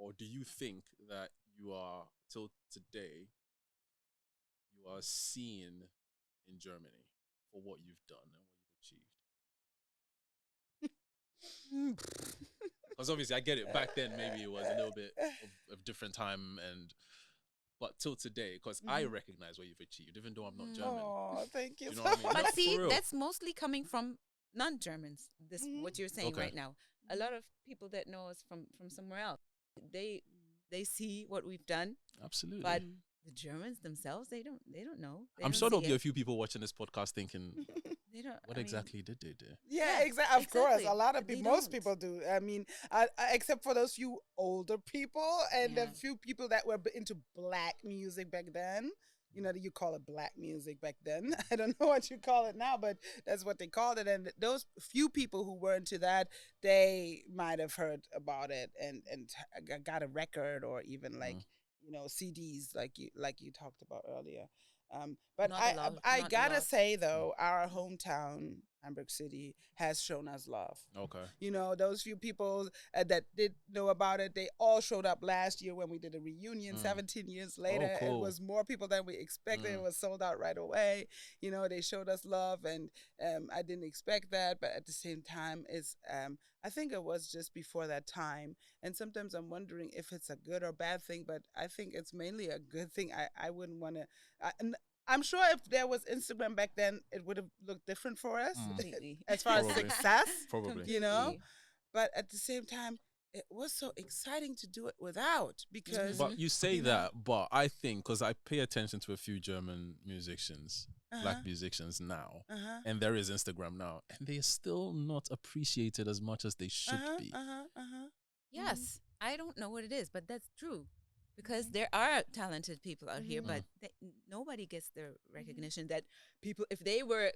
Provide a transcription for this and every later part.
or do you think that you are till today you are seen in Germany for what you've done and what you've achieved? Because obviously I get it. Back then maybe it was a little bit of different time but till today, because I recognize what you've achieved, even though I'm not German. Oh, thank you. Do you know what I mean? But No, see, for real. that's mostly coming from non-Germans. This what you're saying Okay. right now. A lot of people that know us from somewhere else, they see what we've done, Absolutely. but the Germans themselves, they don't know. They I'm don't sure there'll see be a it. few people watching this podcast thinking, They don't. what I mean, exactly did they do? Yeah, Yeah, exactly. Of course, exactly. a lot of They people, most don't. people do. I mean, except for those few older people and Yeah. the few people that were into black music back then. You know, you call it black music back then. I don't know what you call it now, but that's what they called it. And those few people who were into that, they might have heard about it and got a record or even like CDs like you talked about earlier. But Not a lot. I Not a gotta lot. say though, our hometown, Hamburg City, has shown us love. Okay. You know, those few people that did know about it, they all showed up last year when we did a reunion. 17 years later, cool. it was more people than we expected. It was sold out right away. You know, they showed us love, and I didn't expect that, but at the same time, I think it was just before that time. And sometimes I'm wondering if it's a good or bad thing, but I think it's mainly a good thing. I wouldn't want to. I'm sure if there was Instagram back then, it would have looked different for us Completely. as far as Probably. success, Probably. you know. Completely. But at the same time, it was so exciting to do it without because But you say you know, that, but I think, because I pay attention to a few German musicians, black musicians now, and there is Instagram now, and they are still not appreciated as much as they should be. Yes, I don't know what it is, but that's true. Because there are talented people out here, but nobody gets the recognition that people, if they were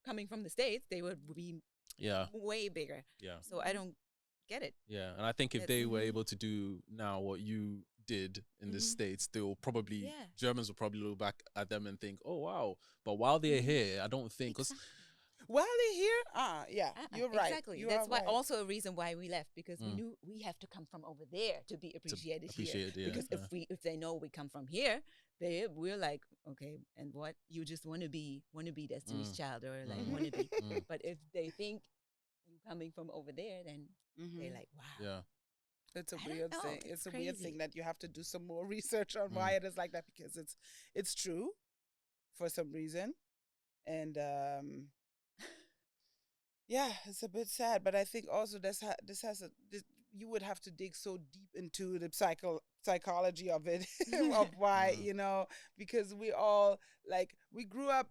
coming from the States, they would be way bigger. Yeah. So I don't get it. Yeah, and I think if they were able to do now what you did in the States, they will probably, Germans will probably look back at them and think, oh, wow. But while they're here, I don't think, because while they're here, you're right. Exactly. You That's are why right. also a reason why we left, because we knew we have to come from over there to be appreciated here. yeah, Because if they know we come from here, we're like, okay, and what, you just want to be Destiny's Child or like want to be. But if they think you coming from over there, then they're like, wow. Yeah. It's a I don't weird know. thing. It's It's a weird crazy. thing that you have to do some more research on why it is like that, because it's true for some reason. And yeah, it's a bit sad, but I think also you would have to dig so deep into the psychology of it, of why, you know, because we all, like, we grew up,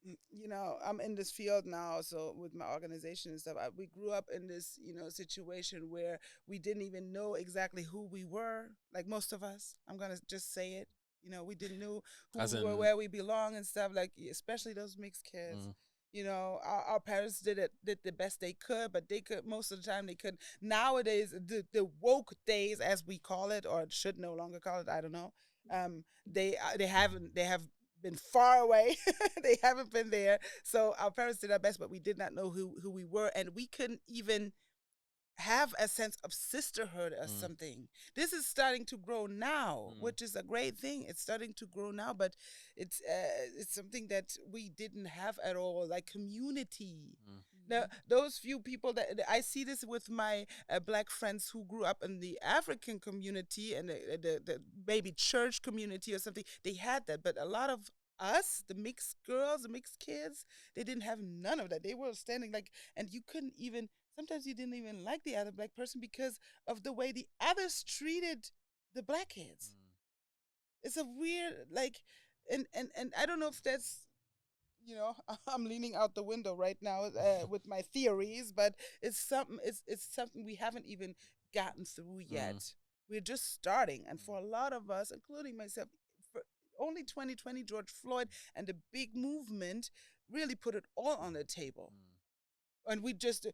you know, I'm in this field now, so with my organization and stuff, we grew up in this, you know, situation where we didn't even know exactly who we were, like most of us. I'm going to just say it. You know, we didn't know who we were, where we belong and stuff, like, especially those mixed kids. You know, our parents did the best they could, but they could, most of the time they couldn't. Nowadays, the woke days, as we call it, or should no longer call it, I don't know. They have been far away. They haven't been there. So our parents did our best, but we did not know who we were, and we couldn't even have a sense of sisterhood or something. This is starting to grow now, which is a great thing. It's starting to grow now, but it's something that we didn't have at all, like community. Now, those few people that I see this with my black friends who grew up in the African community and the maybe church community or something, they had that. But a lot of us, the mixed girls, the mixed kids, they didn't have none of that. They were standing like, and you couldn't even, sometimes you didn't even like the other black person because of the way the others treated the black kids. It's a weird, like, and I don't know if that's, you know, I'm leaning out the window right now with my theories, but it's something we haven't even gotten through yet. We're just starting, and for a lot of us, including myself, for only 2020, George Floyd and the big movement really put it all on the table. And we just,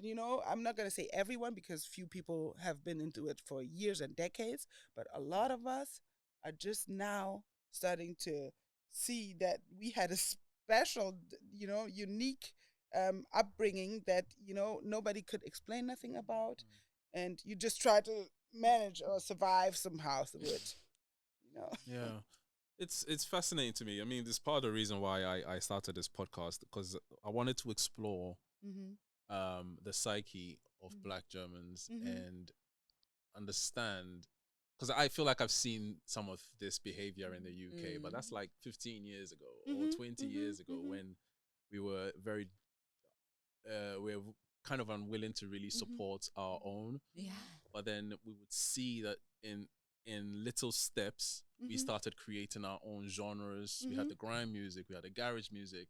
you know, I'm not going to say everyone because few people have been into it for years and decades, but a lot of us are just now starting to see that we had a special, you know, unique upbringing that, you know, nobody could explain nothing about. And you just try to manage or survive somehow through it. You know. Yeah. It's fascinating to me. I mean, this part of the reason why I started this podcast because I wanted to explore Mm-hmm. the psyche of Black Germans Mm-hmm. and understand because I feel like I've seen some of this behavior in the UK, but that's like 15 years ago or Mm-hmm. 20 Mm-hmm. years ago Mm-hmm. when we were very we're kind of unwilling to really Mm-hmm. support our own, Yeah. but then we would see that in little steps we Mm-hmm. started creating our own genres. We had Mm-hmm. the grime music, we had the garage music,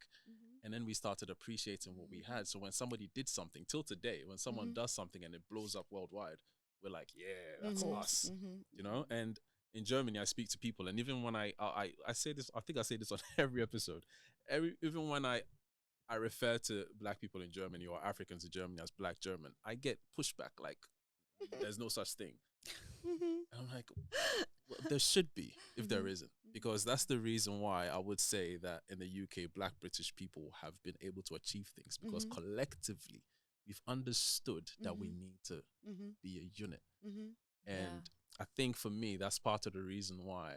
and then we started appreciating what we had. So when somebody did something, till today, when someone does something and it blows up worldwide, we're like, yeah, that's Mm-hmm. us, Mm-hmm. you know. And in Germany I speak to people, and even when I say this, I think I say this on every episode, even when I refer to Black people in Germany or Africans in Germany as Black German, I get pushback like there's no such thing. Mm-hmm. And I'm like, well, there should be if there isn't. Because that's the reason why I would say that in the UK, Black British people have been able to achieve things because collectively we've understood that we need to Mm-hmm. be a unit. Mm-hmm. And I think for me, that's part of the reason why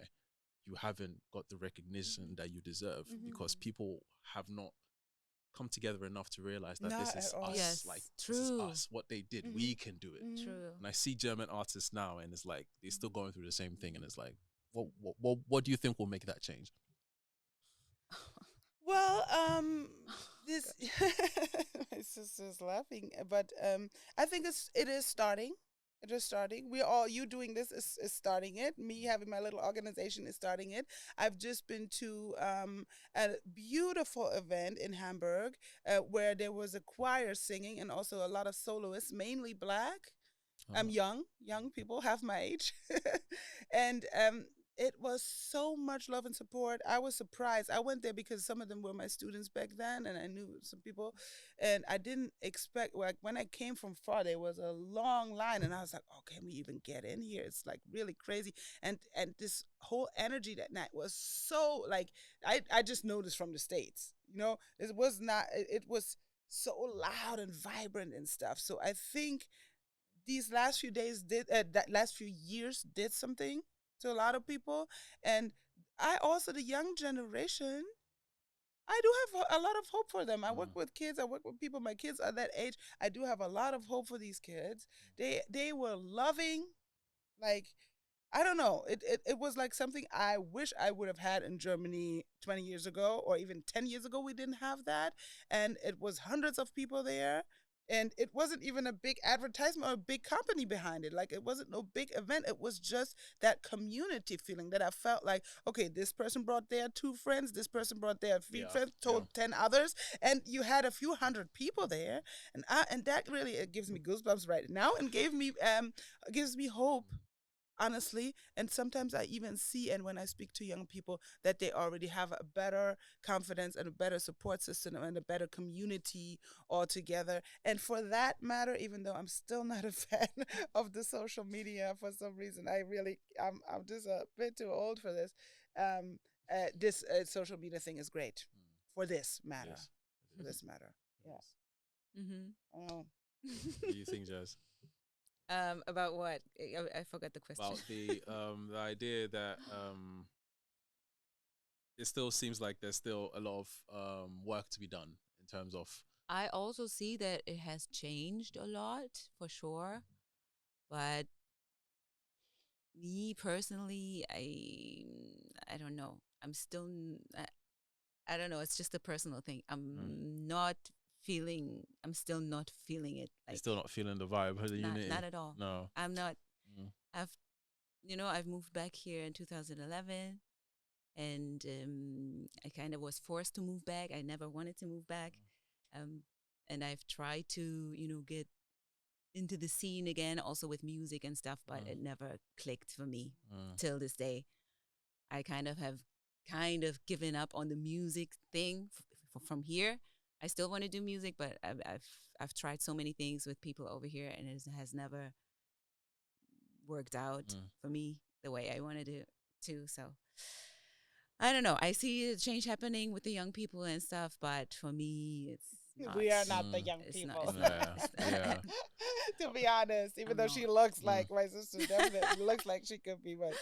you haven't got the recognition that you deserve because people have not come together enough to realize that Not this is at all. us. Yes, Like, true. this is us. What they did, we can do it. True. And I see German artists now, and it's like they're still going through the same thing. And it's like, what do you think will make that change? Well, this my sister's laughing, but I think it is starting. It is starting. We all you doing this is starting it. Me having my little organization is starting it. I've just been to a beautiful event in Hamburg where there was a choir singing and also a lot of soloists, mainly Black. Young people, half my age, and it was so much love and support. I was surprised. I went there because some of them were my students back then, and I knew some people, and I didn't expect. Like when I came from far, there was a long line, and I was like, "Oh, can we even get in here?" It's like really crazy, and this whole energy that night was so like I just noticed from the States. You know, it was not. It was so loud and vibrant and stuff. So I think these last few days did that last few years did something to a lot of people, and I also the young generation, I do have a lot of hope for them. I work with kids, I work with people, my kids are that age. I do have a lot of hope for these kids. They were loving, like I don't know. It was like something I wish I would have had in Germany 20 years ago or even 10 years ago. We didn't have that. And it was hundreds of people there. And it wasn't even a big advertisement or a big company behind it. Like it wasn't no big event. It was just that community feeling that I felt like, okay, this person brought their 2 friends, this person brought their 3 friends, told 10 others, and you had a few hundred people there. And that really it gives me goosebumps right now and gives me hope, honestly. And sometimes I even see, and when I speak to young people, that they already have a better confidence and a better support system and a better community altogether. And for that matter, even though I'm still not a fan of the social media for some reason, I'm just a bit too old for this. This social media thing is great for this matter. Yes. For this matter, yeah. Oh. What do you think, Jazz? About what? I forgot the question. About the idea that it still seems like there's still a lot of work to be done in terms of I also see that it has changed a lot for sure, but me personally, I don't know. I'm still I don't know. It's just a personal thing. Not feeling. I'm still not feeling it. you're Like still not feeling the vibe of the unity. not at all. No. I'm not. I've I've moved back here in 2011, and I kind of was forced to move back. I never wanted to move back, and I've tried to get into the scene again, also with music and stuff, but it never clicked for me till this day. I have given up on the music thing from here. I still want to do music, but I've tried so many things with people over here, and it has never worked out for me the way I wanted it to. So I don't know. I see a change happening with the young people and stuff, but for me, it's not. We are not the young It's not. people. It's not. Yeah, It's not. yeah. To be honest, even I'm though not. she looks like my sister, definitely looks like she could be, but